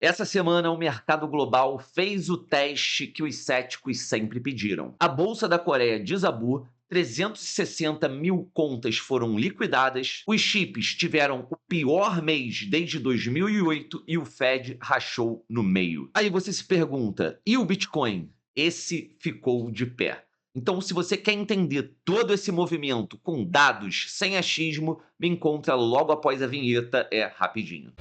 Essa semana, o mercado global fez o teste que os céticos sempre pediram. A Bolsa da Coreia desabou, 360 mil contas foram liquidadas, os chips tiveram o pior mês desde 2008 e o Fed rachou no meio. Aí você se pergunta, e o Bitcoin? Esse ficou de pé. Então, se você quer entender todo esse movimento com dados, sem achismo, me encontra logo após a vinheta, é rapidinho.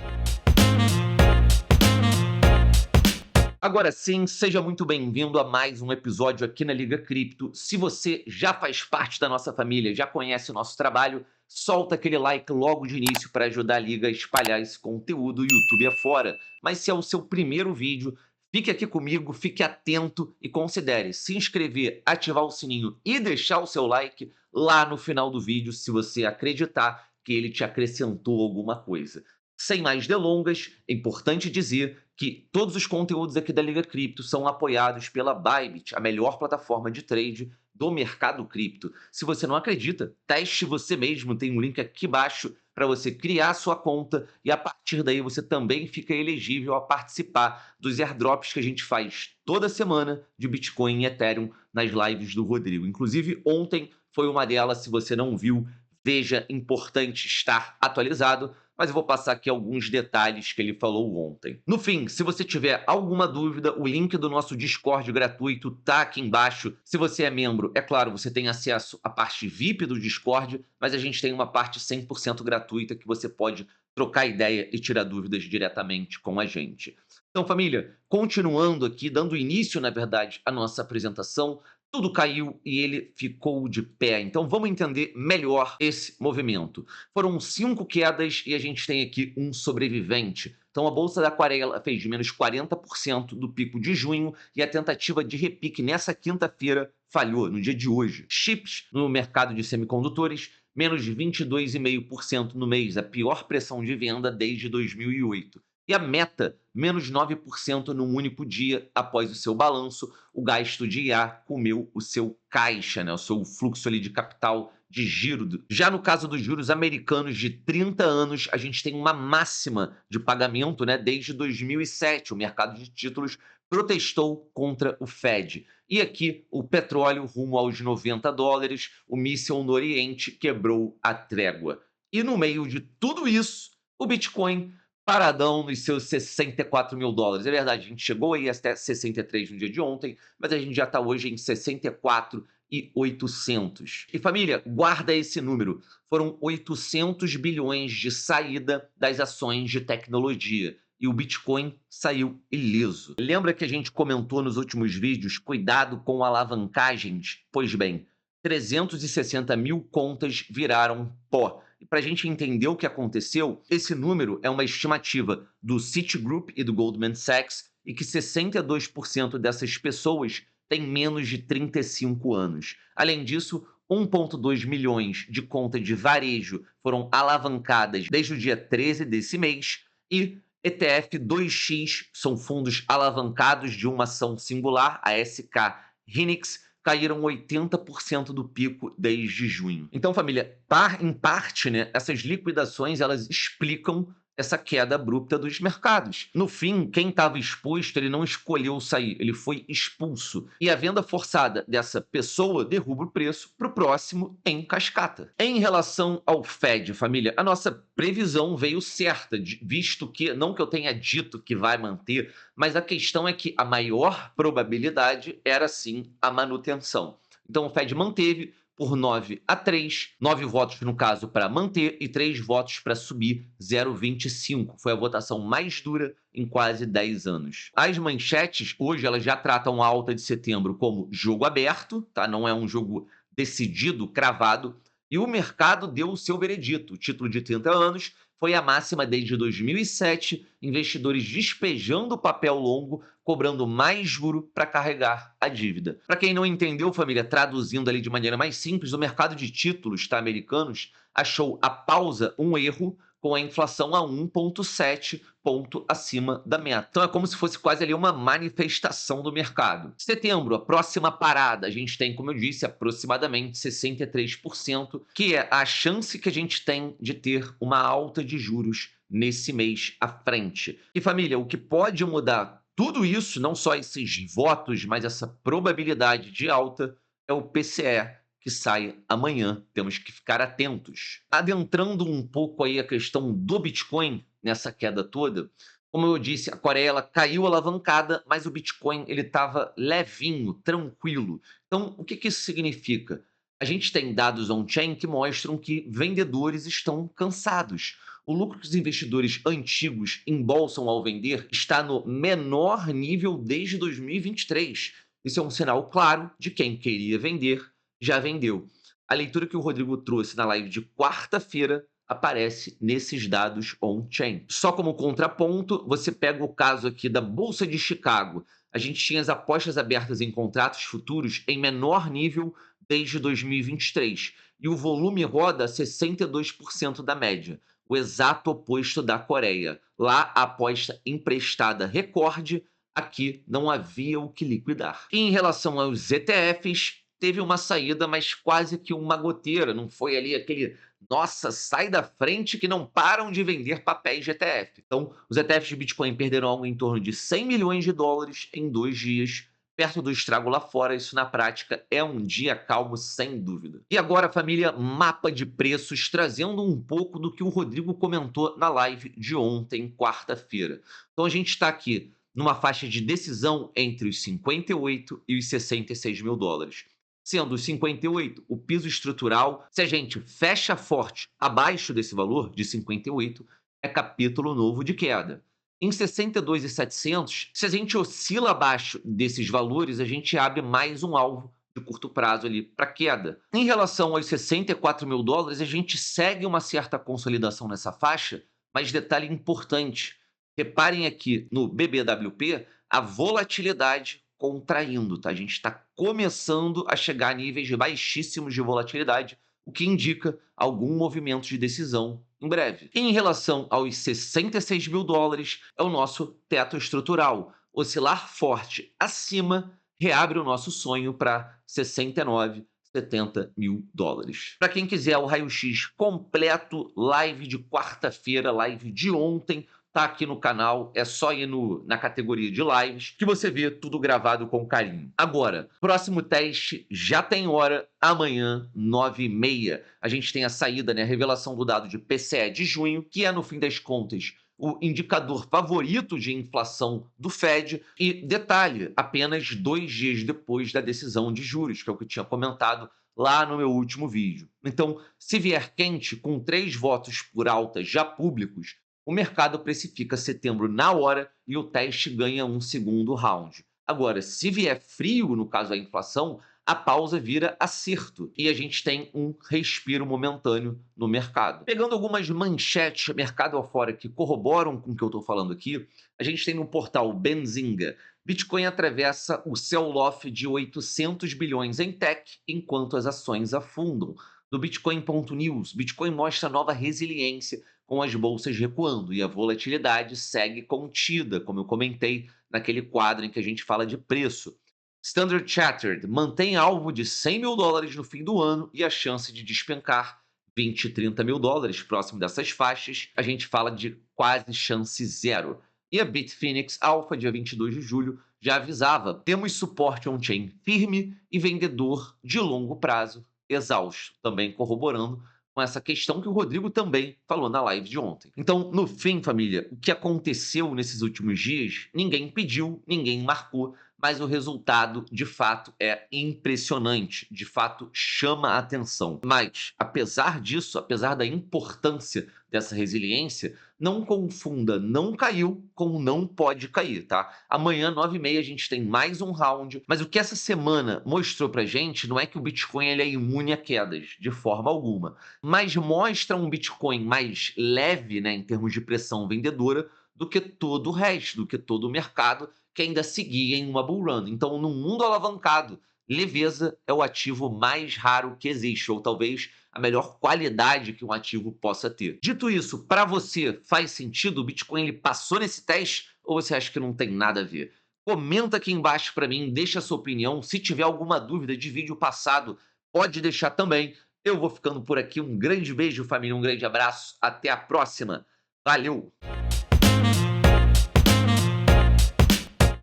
Agora sim, seja muito bem-vindo a mais um episódio aqui na Liga Cripto. Se você já faz parte da nossa família, já conhece o nosso trabalho, solta aquele like logo de início para ajudar a Liga a espalhar esse conteúdo YouTube afora. Mas se é o seu primeiro vídeo, fique aqui comigo, fique atento e considere se inscrever, ativar o sininho e deixar o seu like lá no final do vídeo, se você acreditar que ele te acrescentou alguma coisa. Sem mais delongas, é importante dizer que todos os conteúdos aqui da Liga Cripto são apoiados pela Bybit, a melhor plataforma de trade do mercado cripto. Se você não acredita, teste você mesmo, tem um link aqui embaixo para você criar sua conta e a partir daí você também fica elegível a participar dos airdrops que a gente faz toda semana de Bitcoin e Ethereum nas lives do Rodrigo. Inclusive, ontem foi uma delas, se você não viu, veja, importante estar atualizado, mas eu vou passar aqui alguns detalhes que ele falou ontem. No fim, se você tiver alguma dúvida, o link do nosso Discord gratuito tá aqui embaixo. Se você é membro, é claro, você tem acesso à parte VIP do Discord, mas a gente tem uma parte 100% gratuita que você pode trocar ideia e tirar dúvidas diretamente com a gente. Então, família, continuando aqui, dando início, na verdade, à nossa apresentação, tudo caiu e ele ficou de pé. Então vamos entender melhor esse movimento. Foram 5 quedas e a gente tem aqui um sobrevivente. Então a Bolsa da Coreia fez menos 40% do pico de junho e a tentativa de repique nessa quinta-feira falhou, no dia de hoje. Chips no mercado de semicondutores, menos 22,5% no mês, a pior pressão de venda desde 2008. E a Meta, menos 9% num único dia após o seu balanço. O gasto de IA comeu o seu caixa, né, o seu fluxo ali de capital, de giro. Já no caso dos juros americanos de 30 anos, a gente tem uma máxima de pagamento, né, desde 2007. O mercado de títulos protestou contra o Fed. E aqui o petróleo rumo aos $90, o míssil no Oriente quebrou a trégua. E no meio de tudo isso, o Bitcoin paradão nos seus 64 mil dólares. É verdade, a gente chegou aí até 63 no dia de ontem, mas a gente já está hoje em 64.800. E família, guarda esse número. Foram 800 bilhões de saída das ações de tecnologia. E o Bitcoin saiu ileso. Lembra que a gente comentou nos últimos vídeos, cuidado com alavancagens? Pois bem, 360 mil contas viraram pó. E para a gente entender o que aconteceu, esse número é uma estimativa do Citigroup e do Goldman Sachs e que 62% dessas pessoas têm menos de 35 anos. Além disso, 1,2 milhões de contas de varejo foram alavancadas desde o dia 13 desse mês e ETF 2X são fundos alavancados de uma ação singular, a SK Hynix, caíram 80% do pico desde junho. Então, família, em parte, né, essas liquidações elas explicam essa queda abrupta dos mercados. No fim, quem estava exposto, ele não escolheu sair, ele foi expulso. E a venda forçada dessa pessoa derruba o preço para o próximo em cascata. Em relação ao Fed, família, a nossa previsão veio certa, visto que, não que eu tenha dito que vai manter, mas a questão é que a maior probabilidade era sim a manutenção. Então o Fed manteve por 9-3, 9 votos no caso para manter e 3 votos para subir, 0,25. Foi a votação mais dura em quase 10 anos. As manchetes hoje elas já tratam a alta de setembro como jogo aberto, tá? Não é um jogo decidido, cravado, e o mercado deu o seu veredito. O título de 30 anos foi a máxima desde 2007, investidores despejando papel longo, cobrando mais juro para carregar a dívida. Para quem não entendeu, família, traduzindo ali de maneira mais simples, o mercado de títulos americanos achou a pausa um erro, com a inflação a 1,7 ponto acima da meta. Então é como se fosse quase ali uma manifestação do mercado. Setembro, a próxima parada, a gente tem, como eu disse, aproximadamente 63%, que é a chance que a gente tem de ter uma alta de juros nesse mês à frente. E família, o que pode mudar tudo isso, não só esses votos, mas essa probabilidade de alta, é o PCE, que sai amanhã. Temos que ficar atentos. Adentrando um pouco aí a questão do Bitcoin nessa queda toda, como eu disse, a Coreia ela caiu alavancada, mas o Bitcoin ele estava levinho, tranquilo. Então, o que que isso significa? A gente tem dados on-chain que mostram que vendedores estão cansados. O lucro que os investidores antigos embolsam ao vender está no menor nível desde 2023. Isso é um sinal claro de quem queria vender já vendeu. A leitura que o Rodrigo trouxe na live de quarta-feira aparece nesses dados on-chain. Só como contraponto, você pega o caso aqui da Bolsa de Chicago. A gente tinha as apostas abertas em contratos futuros em menor nível desde 2023. E o volume roda a 62% da média, o exato oposto da Coreia. Lá, a aposta emprestada recorde, aqui não havia o que liquidar. E em relação aos ETFs, teve uma saída, mas quase que uma goteira, não foi ali aquele nossa, sai da frente que não param de vender papéis de ETF. Então, os ETFs de Bitcoin perderam algo em torno de 100 milhões de dólares em 2 dias, perto do estrago lá fora. Isso, na prática, é um dia calmo, sem dúvida. E agora, família, mapa de preços, trazendo um pouco do que o Rodrigo comentou na live de ontem, quarta-feira. Então, a gente está aqui numa faixa de decisão entre os 58 e os 66 mil dólares. Sendo os 58 o piso estrutural, se a gente fecha forte abaixo desse valor de 58, é capítulo novo de queda. Em 62.700, se a gente oscila abaixo desses valores, a gente abre mais um alvo de curto prazo ali para queda. Em relação aos 64 mil dólares, a gente segue uma certa consolidação nessa faixa, mas detalhe importante, reparem aqui no BBWP a volatilidade contraindo, tá? A gente está começando a chegar a níveis baixíssimos de volatilidade, o que indica algum movimento de decisão em breve. Em relação aos 66 mil dólares, é o nosso teto estrutural. Oscilar forte acima reabre o nosso sonho para 69, 70 mil dólares. Para quem quiser o raio-x completo, live de quarta-feira, live de ontem, tá aqui no canal, é só ir na categoria de lives que você vê tudo gravado com carinho. Agora, próximo teste já tem hora, amanhã, 9h30. A gente tem a saída, né, a revelação do dado de PCE de junho, que é, no fim das contas, o indicador favorito de inflação do Fed. E detalhe, apenas 2 dias depois da decisão de juros, que é o que eu tinha comentado lá no meu último vídeo. Então, se vier quente, com 3 votos por alta já públicos, o mercado precifica setembro na hora e o teste ganha um segundo round. Agora, se vier frio, no caso da inflação, a pausa vira acerto e a gente tem um respiro momentâneo no mercado. Pegando algumas manchetes mercado afora que corroboram com o que eu estou falando aqui, a gente tem no portal Benzinga: Bitcoin atravessa o sell-off de 800 bilhões em tech enquanto as ações afundam. Do Bitcoin.news, Bitcoin mostra nova resiliência com as bolsas recuando e a volatilidade segue contida, como eu comentei naquele quadro em que a gente fala de preço. Standard Chartered mantém alvo de 100 mil dólares no fim do ano e a chance de despencar 20, 30 mil dólares próximo dessas faixas, a gente fala de quase chance zero. E a Bitfinex Alpha, dia 22 de julho, já avisava: temos suporte on-chain firme e vendedor de longo prazo exausto, também corroborando com essa questão que o Rodrigo também falou na live de ontem. Então, no fim, família, o que aconteceu nesses últimos dias, ninguém pediu, ninguém marcou, mas o resultado, de fato, é impressionante, de fato, chama a atenção. Mas, apesar disso, apesar da importância dessa resiliência, não confunda não caiu com não pode cair, tá? Amanhã, 9h30, a gente tem mais um round, mas o que essa semana mostrou pra gente não é que o Bitcoin ele é imune a quedas, de forma alguma, mas mostra um Bitcoin mais leve, né, em termos de pressão vendedora, do que todo o resto, do que todo o mercado, que ainda seguia em uma bull run. Então, num mundo alavancado, leveza é o ativo mais raro que existe, ou talvez a melhor qualidade que um ativo possa ter. Dito isso, para você faz sentido? O Bitcoin ele passou nesse teste ou você acha que não tem nada a ver? Comenta aqui embaixo para mim, deixa a sua opinião. Se tiver alguma dúvida de vídeo passado, pode deixar também. Eu vou ficando por aqui. Um grande beijo, família, um grande abraço. Até a próxima. Valeu!